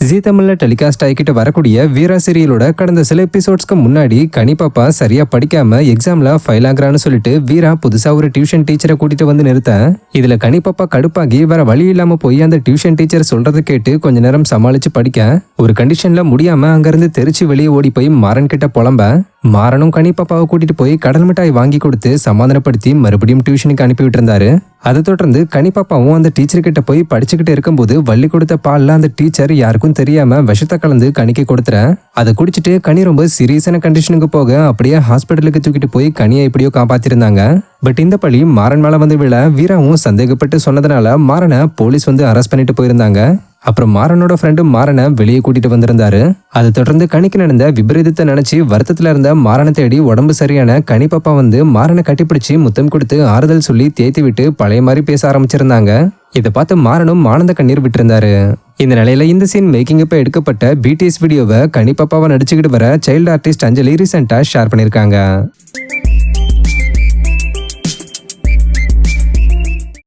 ஜீ தமிழ்ல டெலிகாஸ்ட் ஆகிக்கிட்டு வரக்கூடிய வீரா சீரியலோட கடந்த சில எபிசோட்ஸ்க்கு முன்னாடி கனிப்பாப்பா சரியா படிக்காம எக்ஸாம்ல ஃபெயில் ஆகுறான்னு சொல்லிட்டு வீரா புதுசா ஒரு டியூஷன் டீச்சரை கூட்டிட்டு வந்து நிறுத்த இதுல கனிப்பாப்பா கடுப்பாகி வேற வழி இல்லாம போய் அந்த டியூஷன் டீச்சர் சொல்றதை கேட்டு கொஞ்ச நேரம் சமாளிச்சு படிக்க ஒரு கண்டிஷன்ல முடியாம அங்கிருந்து தெரிச்சு வெளியே ஓடி போய் மாறன் கிட்ட புலம்ப மாறனும் கனிப்பாப்பாவை கூட்டிட்டு போய் கடல் மிட்டாய் வாங்கி கொடுத்து சமாதானப்படுத்தி மறுபடியும் டியூஷனுக்கு அனுப்பி விட்டு இருந்தாரு. அதை தொடர்ந்து கனிப்பாப்பாவும் அந்த டீச்சர் கிட்ட போய் படிச்சுக்கிட்டு இருக்கும்போது வள்ளி கொடுத்த பால்ல அந்த டீச்சர் யாருக்கும் தெரியாம விஷத்தை கலந்து கனிக்கு கொடுத்துற அதை குடிச்சிட்டு கனி ரொம்ப சீரியஸான கண்டிஷனுக்கு போக அப்படியே ஹாஸ்பிட்டலுக்கு தூக்கிட்டு போய் கனியை எப்படியோ காப்பாத்திருந்தாங்க. பட் இந்த பழி மாறன் மேல வந்து விழ வீராவும் சந்தேகப்பட்டு சொன்னதுனால மாறனை போலீஸ் வந்து அரெஸ்ட் பண்ணிட்டு போயிருந்தாங்க. அப்புறம் மாறனோட ஃப்ரெண்டு மாறனை வெளியே கூட்டிட்டு வந்திருந்தாரு. அதை தொடர்ந்து கனிக்கு நடந்த விபரீதத்தை நினைச்சு வருத்தத்துல இருந்த மாறனை தேடி உடம்பு சரியான கனிப்பாப்பா வந்து மாறனை கட்டிப்பிடிச்சு முத்தம் கொடுத்து ஆறுதல் சொல்லி தேத்தி விட்டு பழைய மாதிரி பேச ஆரம்பிச்சிருந்தாங்க. இதை பார்த்து மாறனும் ஆனந்த கண்ணீர் விட்டிருந்தாரு. இந்த நிலையில இந்த சீன் மேக்கிங் அப்ப எடுக்கப்பட்ட பிடிஎஸ் வீடியோவை கனிப்பாப்பாவை நடிச்சுக்கிட்டு வர சைல்டு ஆர்டிஸ்ட் அஞ்சலி ரீசெண்டா ஷேர் பண்ணிருக்காங்க.